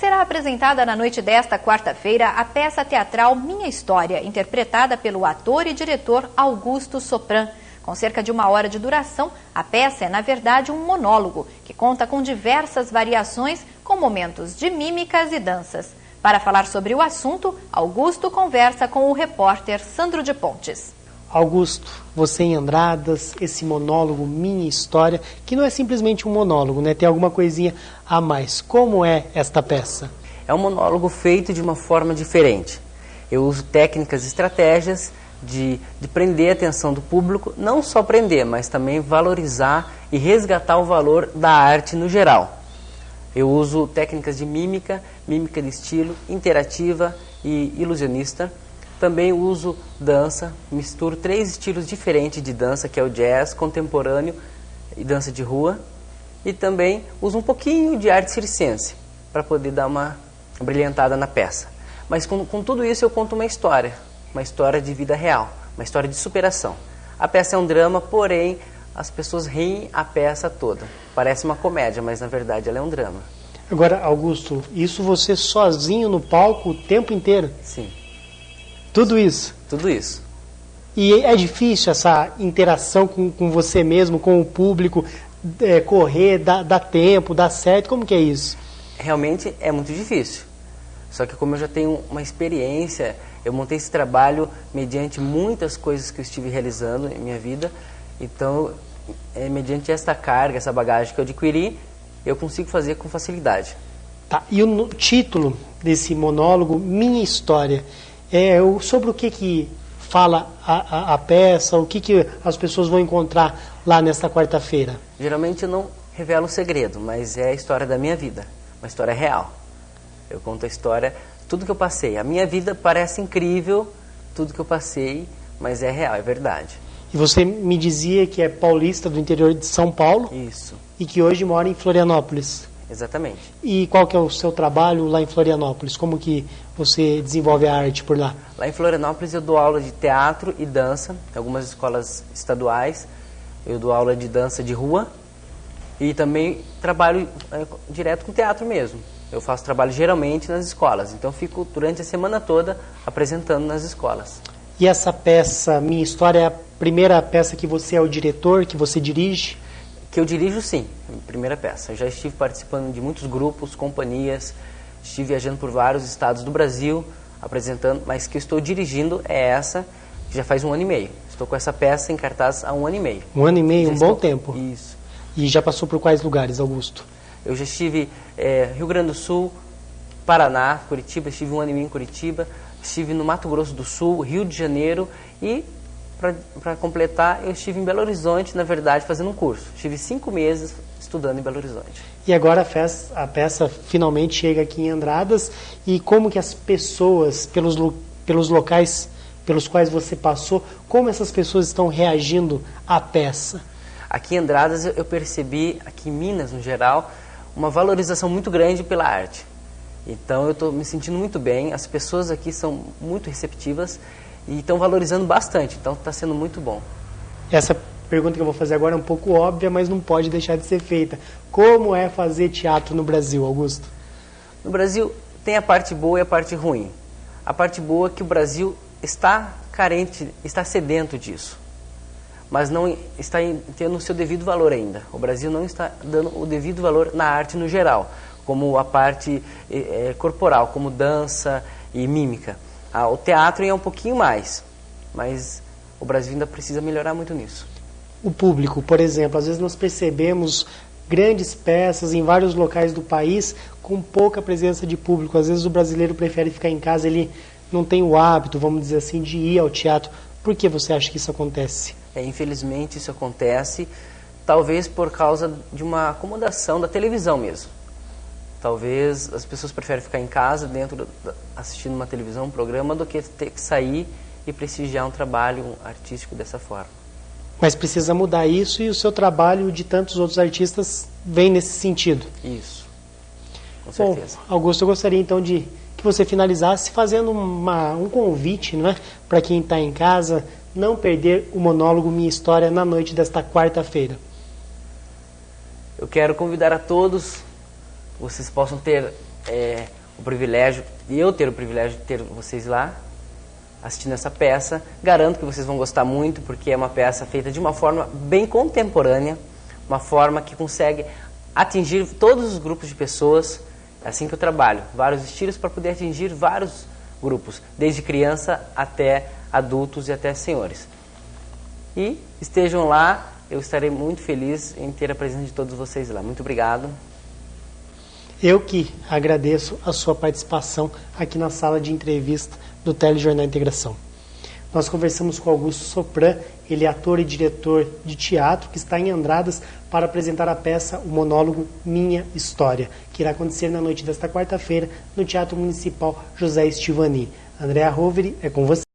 será apresentada na noite desta quarta-feira a peça teatral Minha História, interpretada pelo ator e diretor Augusto Sopran. Com cerca de 1 hora de duração, a peça é, na verdade, um monólogo, que conta com diversas variações, com momentos de mímicas e danças. Para falar sobre o assunto, Augusto conversa com o repórter Sandro de Pontes. Augusto, você em Andradas, esse monólogo Minha História, que não é simplesmente um monólogo, né? Tem alguma coisinha a mais. Como é esta peça? É um monólogo feito de uma forma diferente. Eu uso técnicas e estratégias de prender a atenção do público, não só prender, mas também valorizar e resgatar o valor da arte no geral. Eu uso técnicas de mímica de estilo, interativa e ilusionista. Também uso dança, misturo 3 estilos diferentes de dança, que é o jazz, contemporâneo e dança de rua. E também uso um pouquinho de arte circense, para poder dar uma brilhantada na peça. Mas com tudo isso eu conto uma história de vida real, uma história de superação. A peça é um drama, porém as pessoas riem a peça toda. Parece uma comédia, mas na verdade ela é um drama. Agora, Augusto, isso você sozinho no palco o tempo inteiro? Sim. Tudo isso? Tudo isso. E é difícil essa interação com você mesmo, com o público, correr, dar tempo, dar certo? Como que é isso? Realmente é muito difícil. Só que como eu já tenho uma experiência, eu montei esse trabalho mediante muitas coisas que eu estive realizando em minha vida. Então, mediante esta carga, essa bagagem que eu adquiri, eu consigo fazer com facilidade. Tá. E o título desse monólogo, Minha História, sobre o que fala a peça, o que as pessoas vão encontrar lá nesta quarta-feira? Geralmente eu não revelo o segredo, mas é a história da minha vida, uma história real. Eu conto a história, tudo que eu passei. A minha vida parece incrível, tudo que eu passei, mas é real, é verdade. E você me dizia que é paulista do interior de São Paulo? Isso. E que hoje mora em Florianópolis. Exatamente. E qual que é o seu trabalho lá em Florianópolis? Como que você desenvolve a arte por lá? Lá em Florianópolis eu dou aula de teatro e dança, em algumas escolas estaduais. Eu dou aula de dança de rua e também trabalho direto com teatro mesmo. Eu faço trabalho geralmente nas escolas, então fico durante a semana toda apresentando nas escolas. E essa peça, Minha História, é a primeira peça que você é o diretor, que você dirige? Que eu dirijo, sim, a primeira peça. Eu já estive participando de muitos grupos, companhias, estive viajando por vários estados do Brasil, apresentando, mas que eu estou dirigindo é essa, que já faz 1 ano e meio. Estou com essa peça em cartaz há 1 ano e meio. 1 ano e meio, bom tempo. Isso. E já passou por quais lugares, Augusto? Eu já estive Rio Grande do Sul, Paraná, Curitiba, estive 1 ano e meio em Curitiba, estive no Mato Grosso do Sul, Rio de Janeiro e, para completar, eu estive em Belo Horizonte, na verdade, fazendo um curso. Estive 5 meses estudando em Belo Horizonte. E agora a peça finalmente chega aqui em Andradas. E como que as pessoas, pelos locais pelos quais você passou, como essas pessoas estão reagindo à peça? Aqui em Andradas eu percebi, aqui em Minas no geral, uma valorização muito grande pela arte. Então eu estou me sentindo muito bem, as pessoas aqui são muito receptivas e estão valorizando bastante, então está sendo muito bom. Essa pergunta que eu vou fazer agora é um pouco óbvia, mas não pode deixar de ser feita. Como é fazer teatro no Brasil, Augusto? No Brasil tem a parte boa e a parte ruim. A parte boa é que o Brasil está carente, está sedento disso, mas não está tendo o seu devido valor ainda. O Brasil não está dando o devido valor na arte no geral, como a parte corporal, como dança e mímica. O teatro é um pouquinho mais, mas o Brasil ainda precisa melhorar muito nisso. O público, por exemplo, às vezes nós percebemos grandes peças em vários locais do país com pouca presença de público. Às vezes o brasileiro prefere ficar em casa, ele não tem o hábito, vamos dizer assim, de ir ao teatro. Por que você acha que isso acontece? Infelizmente isso acontece, talvez por causa de uma acomodação da televisão mesmo. Talvez as pessoas preferem ficar em casa, assistindo uma televisão, um programa, do que ter que sair e prestigiar um trabalho artístico dessa forma. Mas precisa mudar isso, e o seu trabalho de tantos outros artistas vem nesse sentido. Isso, com certeza. Bom, Augusto, eu gostaria então de que você finalizasse fazendo um convite, não é, para quem está em casa, não perder o monólogo Minha História na noite desta quarta-feira. Eu quero convidar a todos, vocês possam ter o privilégio, e eu ter o privilégio de ter vocês lá assistindo essa peça. Garanto que vocês vão gostar muito, porque é uma peça feita de uma forma bem contemporânea, uma forma que consegue atingir todos os grupos de pessoas. É assim que eu trabalho, vários estilos para poder atingir vários grupos, desde criança até adultos e até senhores. E estejam lá, eu estarei muito feliz em ter a presença de todos vocês lá. Muito obrigado. Eu que agradeço a sua participação aqui na sala de entrevista do Telejornal Integração. Nós conversamos com Augusto Sopran, ele é ator e diretor de teatro que está em Andradas para apresentar a peça, o monólogo Minha História, que irá acontecer na noite desta quarta-feira no Teatro Municipal José Estivani. Andréa Roveri, é com você.